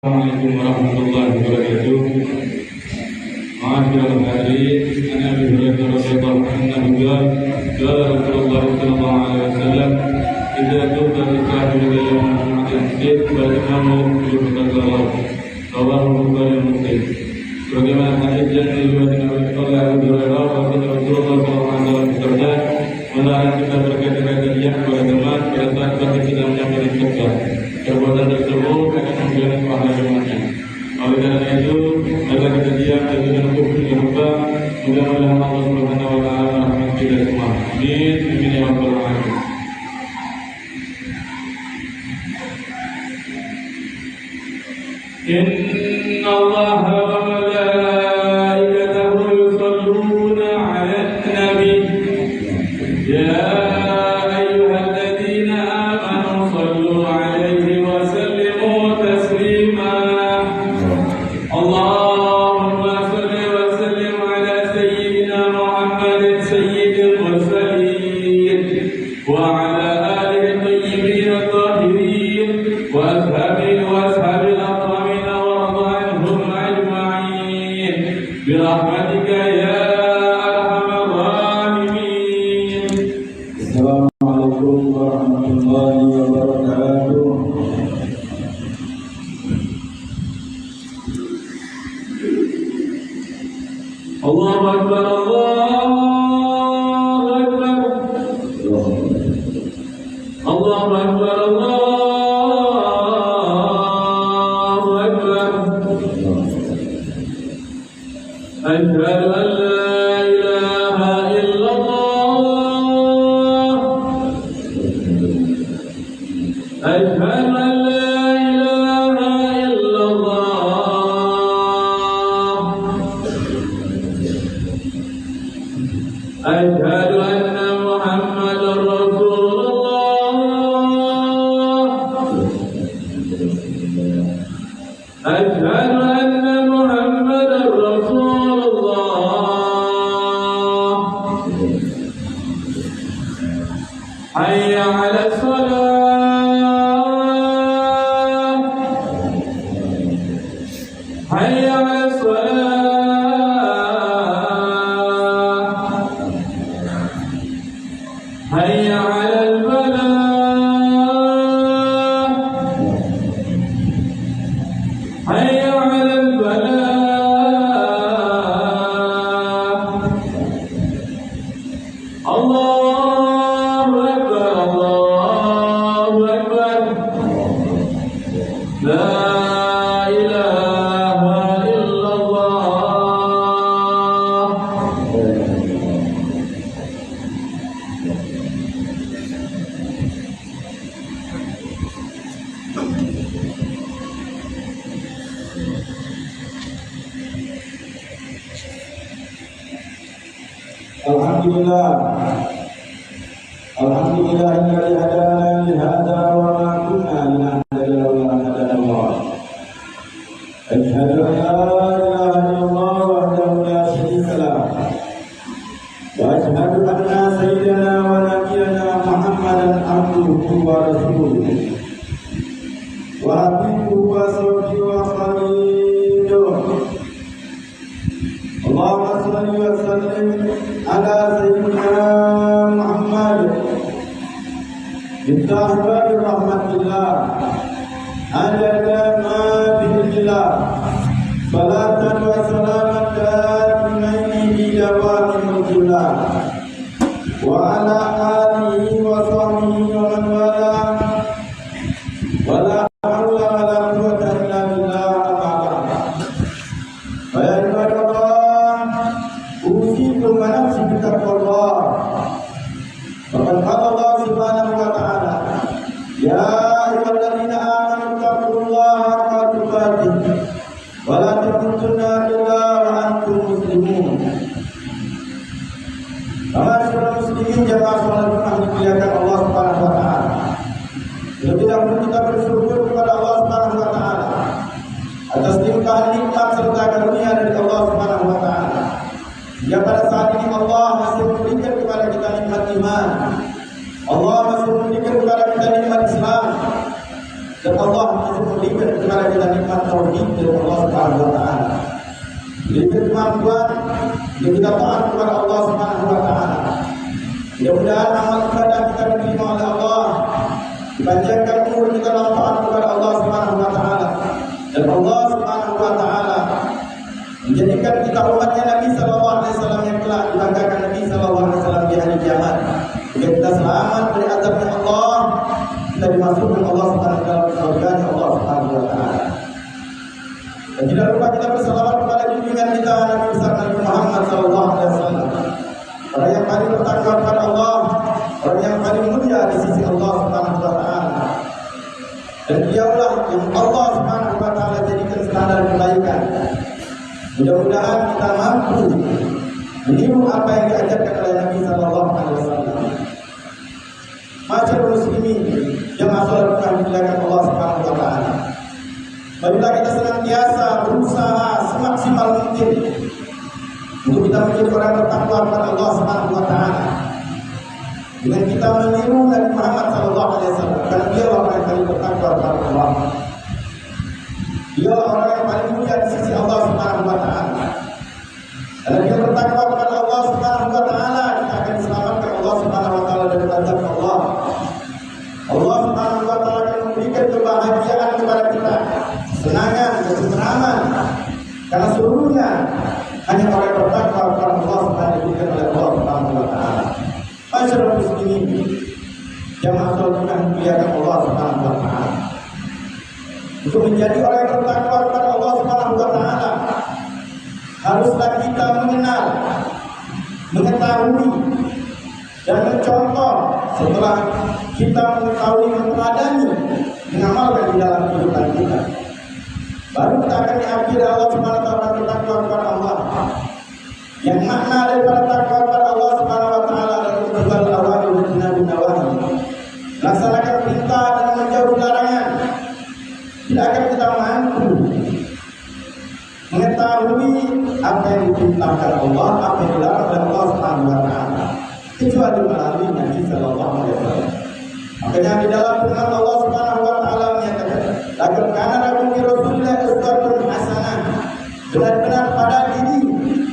Assalamualaikum warahmatullahi wabarakatuh. Ma'asyiral hadirin, ana Abi Hurairah radhiyallahu anhu qala Rasulullah sallallahu alaihi wasallam, "Idza tubta al-kafiru ila yawmin al-qiyamah fa tamanu yuqtalu." Rawahu Bukhari dan Muslim. Sebagaimana hadis yang diriwayatkan oleh Abu Hurairah radhiyallahu anhu bersabda, melarang kita berkata-kata diam kepada teman pada saat kita sedang menyampaikan khutbah. Perbuatan tersebut akan memberikan pahala jemaahnya. Oleh karena itu, agar kita diam dan tidak untuk lupa, mudah-mudahan Allah Subhanahu wa taala merahmati kita semua. Amin. Amin ya rabbal alamin. Inna Allah wa malaikatahu yusalluna 'alan nabi. Ya Allahu Akbar, Allahu Akbar, Allahu Akbar, Allahu Akbar. Asyhadu an la ilaha illallah. Asyhadu an la ilaha illallah. Asyhadu anna Muhammadar Rasulullah. Asyhadu anna Muhammadar Rasulullah. Hayya 'alas salat. Hayya 'alas salat. Hayya 'alal falah. Hayya 'alal falah. Allahu Akbar, Allahu Akbar. La ilaha illallah. Alhamdulillah, alhamdulillahilladzi hadana li hadza wa ma kunna linahtadiya laula an hadana Allah. Asyhadu an la ilaha illallah wahdahu la syarika lah. Wa asyhadu anna sayyidana wa nabiyyana Muhammadan abduhu wa rasuluhu. Wa habibuhu wa sawfihi wa khaliluhu. Allahumma salli wa sallim ala sayyidina Muhammad miftah babi rahmatillah adada ma bihillah salatan wa salaman daimaini bi dawami mulkillah wa ala alihi wa sahbihi wa man wala wala hawla wala quwwata illa billah. Wa usikum wa nafsi bitaqwallah. Faqad qala Allah subhanahu wa ta'ala, ya ayyuhalladzina amanu taqullaha haqqa tuqatih wa la tamutunna illa wa antum muslimun. Para muslimin jamaah salat Jumat dimuliakan Allah subhanahu wa ta'ala. Lebih dahulu kita bersyukur kepada Allah subhanahu wa ta'ala atas limpahan nikmat serta karunia dari Allah subhanahu wa ta'ala. Ya, pada saat ini Allah masih memberikan kepada kita nikmat iman. Allah masih memberikan kepada kita nikmat Islam. Dan Allah masih memberikan kepada kita nikmat taufik dari Allah Subhanahu wa taala. Diberi kemampuan untuk kita taat kepada Allah Subhanahu wa taala. Mudah-mudahan amal ibadah kita diterima oleh Allah, dipanjangkan umur kita dalam taat kepada Allah Subhanahu wa taala, dan Allah Subhanahu wa taala menjadikan kita umatnya Nabi sallallahu alaihi wasallam yang telah dibanggakan Nabi sallallahu alaihi wasallam di hari kiamat. Agar kita selamat dari azabnya Allah, kita dimasukkan Allah Subhanahu wa taala ke surga Allah Subhanahu wa taala. Dan tidak lupa kita bersalawat kepada junjungan kita Nabi besar Nabi Muhammad sallallahu alaihi wasallam, orang yang paling bertakwa kepada Allah, orang yang paling mulia di sisi Allah Subhanahu wa taala. Dan dialah yang Allah Subhanahu wa taala jadikan standar kebaikan. Mudah-mudahan kita mampu meniru apa yang diajarkan oleh Nabi sallallahu alaihi wasallam. Masyarakat muslimin yang melakukan dilakukan Allah Subhanahu wa taala. Marilah kita senantiasa berusaha semaksimal mungkin untuk kita menjadi orang bertakwa kepada Allah Subhanahu wa taala. Dengan kita meniru Nabi Muhammad sallallahu alaihi wasallam, karena dia orang yang paling bertakwa kepada Allah. Dia orang yang paling mulia di sisi Allah Subhanahu wa taala. Karena dia bertakwa kepada Allah Subhanahu wa taala, kita akan diselamatkan Allah Subhanahu wa taala dari azab Allah. Allah Subhanahu wa taala akan memberikan kebahagiaan kepada kita, kesenangan, ketenteraman. Karena seluruhnya hanya orang yang bertakwa kepada Allah Subhanahu diberikan oleh Allah Subhanahu wa taala. Masyarakat muslimin yang melakukan kemuliaan Allah Subhanahu wa taala. Untuk menjadi orang yang bertakwa kepada Allah Subhanahu wa taala, haruslah kita mengenal, mengetahui dan mencontoh. Setelah kita mengetahui, meneladani, mengamalkan di dalam kehidupan kita, baru kita akan diakhiri Allah Subhanahu wa taala bertakwa kepada Allah. Yang makna daripada takwa kepada Allah Subhanahu wa taala adalah imtithal awamir wa ijtinabun nawahi. Melaksanakan perintah dan menjauhi larangan. Tidak akan kita mampu mengetahui apa yang diperintahkan Allah, apa yang dilarang oleh Allah Subhanahu wa taala, kecuali melalui Nabi sallallahu alaihi wasallam. Makanya di dalam firman Allah Subhanahu wa taala menyatakan, "Laqad kana lakum fi Rasulillahi uswatun hasanah." Benar-benar pada diri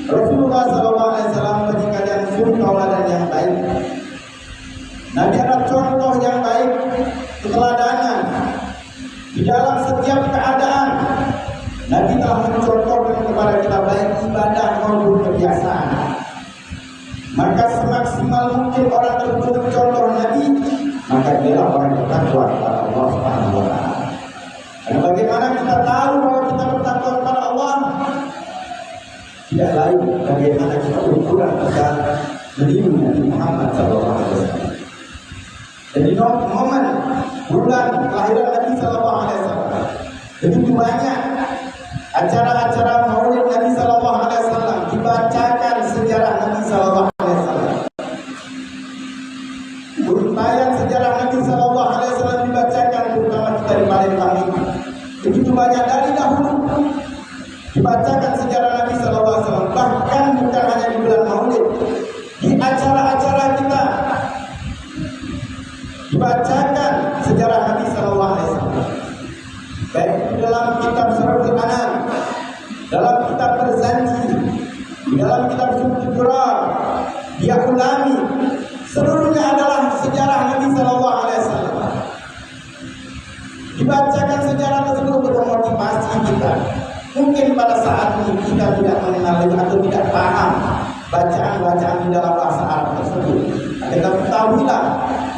Rasulullah sallallahu alaihi wasallam bagi kalian suri tauladan yang baik. Nabi adalah contoh yang baik, keteladanan di dalam setiap keadaan. Nabi telah mencontohkan kepada kita baik ibadah maupun kebiasaan. Maka semaksimal mungkin orang tersebut mencontoh Nabi, maka dia orang yang bertakwa kepada Allah Subhanahu wa taala. Dan bagaimana kita tahu bahwa kita bertakwa kepada Allah? Tidak lain bagaimana kita ukuran kita meniru Nabi Muhammad sallallahu alaihi wasallam. Jadi momen bulan kelahiran Nabi sallallahu alaihi wasallam, begitu banyak acara-acara maulid Nabi sallallahu alaihi wasallam, dibacakan sejarah Nabi sallallahu alaihi wasallam. Uraian sejarah Nabi sallallahu alaihi wasallam dibacakan terutama kita di Palembang ini. Begitu banyak dari dahulu dibacakan sejarah Nabi sallallahu alaihi wasallam, bahkan bukan hanya di bulan maulid, di acara-acara kita dibacakan sejarah Nabi sallallahu alaihi wasallam. Baik di dalam kitab Surah Al-An'am, dalam kitab Berzanji, di dalam kitab Syukur, dia ulami, seluruhnya adalah sejarah Nabi sallallahu alaihi wasallam. Dibacakan sejarah tersebut untuk memotivasi kita. Mungkin pada saat ini kita tidak mengenal atau tidak paham bacaan-bacaan di dalam bahasa Arab tersebut. Kita ketahuilah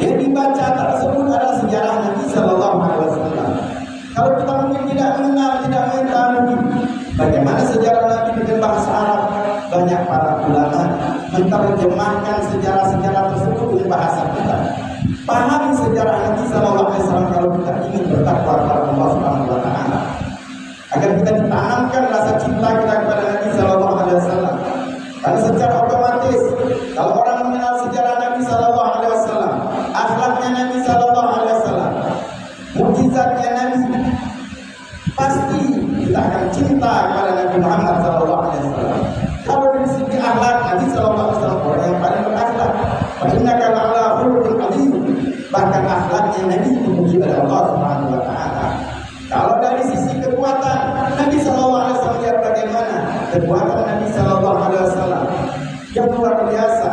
yang dibaca tersebut adalah sejarah Nabi sallallahu alaihi wasallam. Kalau kita mungkin tidak mengenal, tidak mengetahui bagaimana sejarah Nabi dengan bahasa Arab, banyak para ulama menerjemahkan sejarah-sejarah tersebut dengan bahasa kita. Pahami sejarah Nabi sallallahu alaihi wasallam kalau kita ingin bertakwa kepada Allah Subhanahu wa taala. Agar kita ditanamkan rasa cinta kita kepada Nabi sallallahu alaihi wasallam. Karena secara otomatis kalau orang mengenal sejarah Nabi sallallahu alaihi wasallam, akhlaknya Nabi sallallahu alaihi wasallam, mukjizatnya Nabi, pasti kita akan cinta kepada Nabi Muhammad sallallahu alaihi wasallam. Kalau dari segi akhlak Nabi sallallahu alaihi wasallam orang yang paling berakhlak, fa innaka la'ala khuluqin azim. Bahkan akhlaknya Nabi dipuji oleh Allah Subhanahu wa taala. Kalau dari sisi kekuatan kekuatan Nabi Sallallahu Alaihi Wasallam yang luar biasa,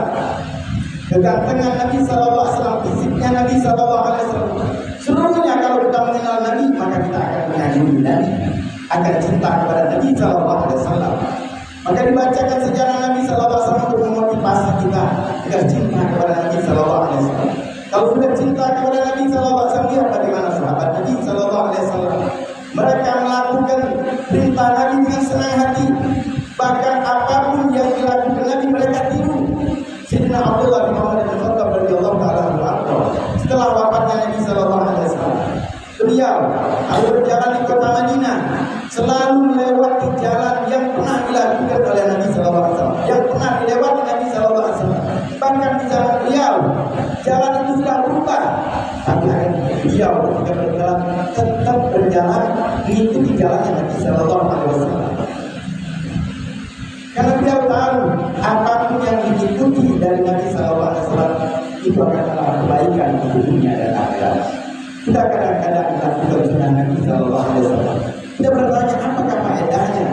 kegantengan Nabi Sallallahu Alaihi Wasallam, fisiknya Nabi Sallallahu Alaihi Wasallam. Seluruhnya kalau kita mengenal Nabi, maka kita akan mengagumi Nabi, akan cinta kepada Nabi Sallallahu Alaihi Wasallam. Maka dibacakan sejarah Nabi Sallallahu Alaihi Wasallam untuk memotivasi kita agar cinta kepada Nabi Sallallahu Alaihi Wasallam. Kalau sudah cinta kepada Nabi Sallallahu Alaihi Wasallam, lihat bagaimana sahabat Nabi Sallallahu Alaihi Wasallam. Mereka melakukan perintah Nabi dengan senang hati. Bahkan apapun yang dilakukan Nabi, mereka tiru. Sayyidina Abdullah bin Umar bin Khattab radhiyallahu ta'ala anhu, setelah wafatnya Nabi Sallallahu Alaihi Wasallam, beliau kalau berjalan di kota Madinah selalu melewati jalan yang pernah dilakukan oleh Nabi Sallallahu Alaihi Wasallam, yang pernah dilewati Nabi Sallallahu Alaihi Wasallam. Bahkan di zaman beliau jalan itu sudah berubah, tapi beliau ketika berjalan tetap berjalan mengikuti jalannya Nabi Sallallahu Alaihi Wasallam. Karena beliau tahu apapun yang diikuti dari Nabi Sallallahu Alaihi Wasallam itu akan adalah kebaikan untuk dunia dan akhirat. Kita kadang-kadang melakukan sunnah Nabi Sallallahu Alaihi Wasallam. Kita bertanya, apakah faedahnya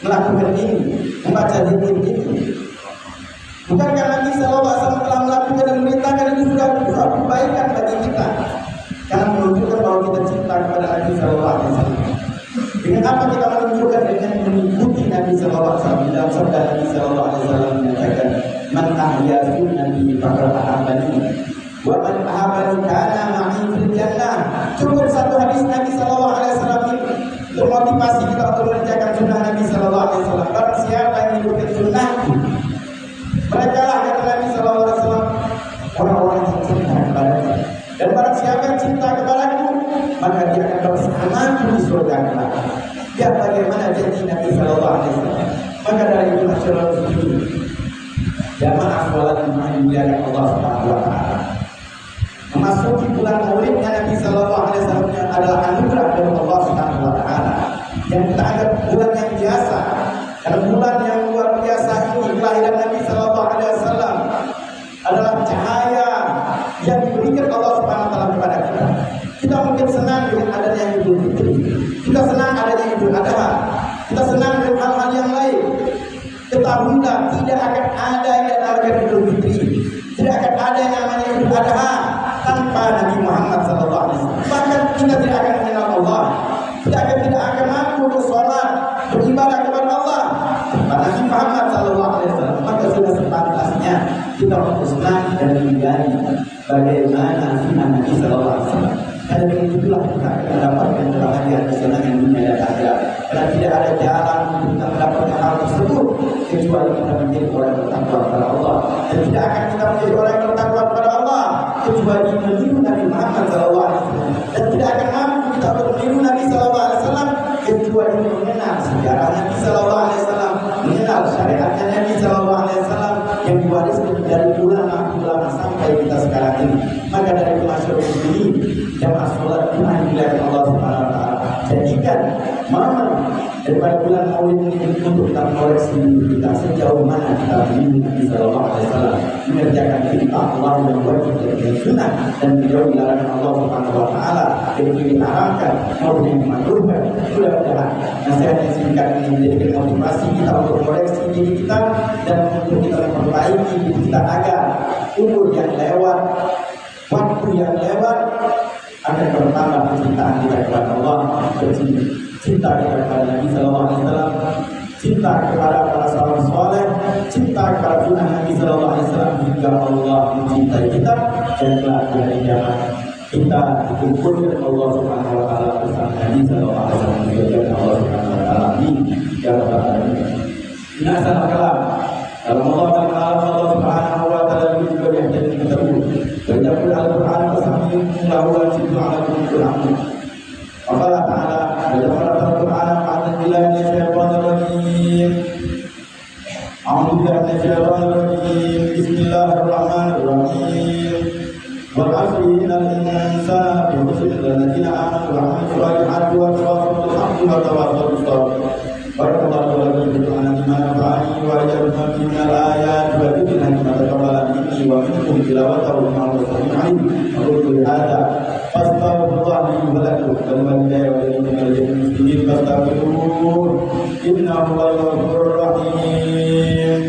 melakukan ini, membaca zikir ini? Bukankah Nabi Sallallahu Alaihi Wasallam telah melakukan dan memerintahkan itu sudah kebaikan bagi kita? Karena menunjukkan bahwa kita cinta kepada Nabi Sallallahu Alaihi Wasallam. Dengan apa kita menunjukkan? Dengan mengikuti Nabi Sallallahu Alaihi Wasallam. Dalam sabda Nabi Sallallahu Alaihi Wasallam menyatakan, "Man ahya sunnati faqad ahabbani, wa man ahabbani kana ma'i fil jannah." Cukup satu hadis Nabi Sallallahu Alaihi Wasallam untuk motivasi kita untuk mengerjakan sunnah Nabi Sallallahu Alaihi Wasallam. Barang siapa yang mengikuti sunnahku, mereka lah kata Nabi Sallallahu Alaihi Wasallam orang-orang yang cinta kepadaku. Dan barang siapa yang cinta kepadaku, maka dia akan bersamaku di surga kelak. Lihat bagaimana janji Nabi Sallallahu Alaihi Wasallam. Maka dari itu masyarakat muslimin, jamaah sholat dimuliakan Allah Subhanahu Wa Taala. Memasuki bulan Maulidnya Nabi Sallallahu Alaihi Wasallam adalah anugerah dari Allah Subhanahu Wa Taala yang kita anggap bulan yang biasa. Karena bulan yang luar biasa ini, kelahiran Nabi Sallallahu Alaihi Wasallam adalah cahaya yang diberikan Allah Subhanahu Wa Taala kepada kita. Kita mungkin senang dengan adanya Idul Fitri, kita senang adanya Idul Adha, kita senang dengan hal-hal yang lain. Ketahuilah tidak akan ada yang namanya Idul Fitri, tidak akan ada yang namanya Idul Adha tanpa Nabi Muhammad Sallallahu Alaihi Wasallam. Bahkan kita tidak akan mengenal Allah, kita tidak akan mampu untuk sholat, beribadah kepada Allah tanpa Nabi Muhammad Sallallahu Alaihi Wasallam. Maka sudah sepantasnya kita untuk senang dan menjadi bagaimana sunnah Nabi Sallallahu Alaihi Wasallam. Karena dengan itulah kita akan mendapatkan kebahagiaan kesenangan dunia dan akhirat. Karena tidak ada jalan untuk kita mendapatkan hal tersebut kecuali kita menjadi orang yang bertakwa kepada Allah. Dan tidak akan kita menjadi orang yang bertakwa kepada Allah kecuali meniru Nabi Muhammad Sallallahu Alaihi Wasallam. Dan tidak akan mampu kita untuk meniru Nabi Sallallahu Alaihi Wasallam kecuali mengenal sejarah Nabi Sallallahu Alaihi Wasallam, mengenal syariatnya Nabi Sallallahu Alaihi Wasallam yang diwariskan dari ulama sampai kita sekarang ini. Maka dari itu masyarakat ini jamaah sholat Jumat dilakukan Allah Subhanahu Wa Taala. Jadikan momen daripada bulan Maulid ini untuk kita koreksi kita sejauh mana kita meniru Nabi Sallallahu Alaihi Wasallam, mengerjakan perintah Allah yang wajib dan sunnah, dan menjauhi larangan Allah Subhanahu Wa Taala yang diharamkan maupun yang dimakruhkan. Mudah-mudahan nasihat yang singkat ini menjadikan motivasi kita untuk koreksi diri kita dan untuk kita memperbaiki diri kita agar umur yang lewat, waktu yang lewat akan bertambah kecintaan kita kepada Allah, cinta kita kepada Nabi Sallallahu Alaihi Wasallam, cinta kepada para sahabat soleh, cinta kepada sunnah Nabi Sallallahu Alaihi Wasallam, hingga Allah mencintai kita dan kelak di hari kiamat kita dikumpulkan Allah Subhanahu Wa Taala bersama Nabi Sallallahu Alaihi Wasallam. Dijaga Allah Subhanahu Wa Taala di jalan ini. Ini asal kalam. Dalam Allah Subhanahu Wa Taala juga yang jadi kita Baca Al-Quran bersama lahu wajib alaikum Al-Quran. Allah Ta'ala baca Al-Quran a'udzubillahi minasyaitonir rajim. A'udzubillahi minasyaitonir rajim. Bismillahirrahmanirrahim. Wal 'asri innal insana lafi khusr illa alladziina aamanu wa 'amilus shalihati wa tawassaw bil haqqi wa tawassaw bis sabr. Barakallahu lakum fil Qur'ani ma nafa'ani wa ajabna minal ayati wa dzikri ma taqabbala minni wa minkum tilawatahu ma'al sami'in. Aqulu hadza fastaghfirullaha li wa lakum wa lil muslimin fastaghfiruhu إنه هو الغفور الرحيم.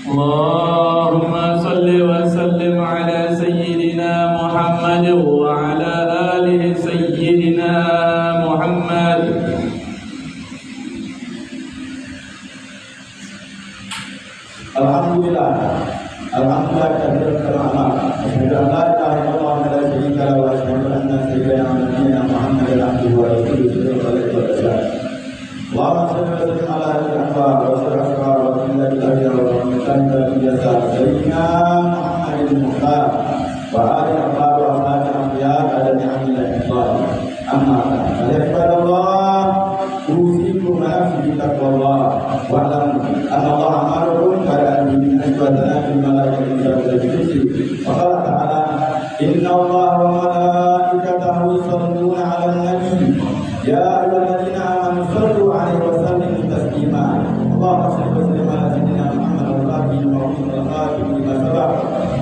اللهم صل وسلم على سيدنا محمد وعلى آله سيدنا محمد. Alhamdulillah, alhamdulillah kita berterima kasih kepada Allah Subhanahu wa taala wa asyhadu anna sayyidina Muhammadan abduhu wa rasuluhu sallallahu alaihi wasallam. Allahumma shalli wa sallim ala al-anbiya wa sirrika wa billahi wa mutanda biasa sayyidina Muhammadin muhtar wa ali ahbab wa ahbab anbiya ala ni'amil ihsan. Amma ba'd. Usikum nafsi bi taqwallah wa a'lamu anna Allah amarukum pada an tu'adana bil malaikati wa bil wa qala ta'ala inna Allah wa malaikatahu yusalluna 'alan nabi ya ayyuhalladzina amanu sallu 'alaihi wa sallimu taslima. Allahumma shalli wa sallim ala sayyidina Muhammad wa alihi wa sahbihi lima sabaq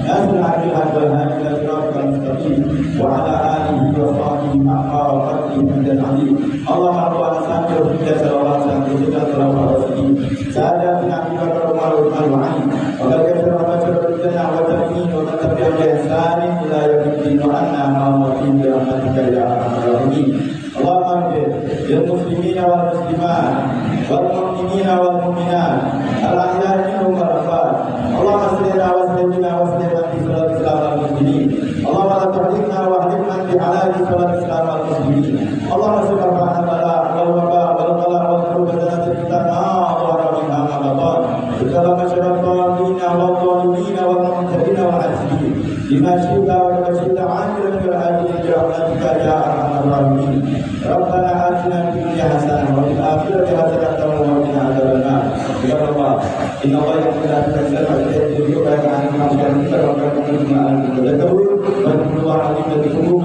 nasrul hadil hadal hadil siratal mustaqim wa ala alihi wa sahbihi haqqa wa qadrihi dan alim. Allahumma kita salawat dan kita salawat sedih. Saya Nabi Bakar Umar Al-Mani. Walaupun kita baca berita wa tabiin wa tabi'an ihsan ila yaumil wa anna ma'amin bi rahmatika ya arhamar rahimin. Allahumma lil muslimina wal muslimat wal mu'minina wal mu'minat al ahya'i minhum wal amwat. Allahumma salli wa sallim wa sallim bi salat islam al muslimin. Allahumma la tuhdina wa ahdina bi halal salat islam al muslimin. Allahumma subhanahu wa ta'ala bersama masyarakat والظالمين والمعتدين والعاصين بما شئت وما شئت عاجلا والآجلا برحمتك يا أرحم الراحمين. ربنا آتنا في الدنيا حسنة وفي الآخرة حسنة وقنا عذاب النار. يا الله إن الله يغفر لك الذنب ويغفر لك عن المعصية ويغفر لك ما أنت تذكرون ويغفر الله عليك الذنوب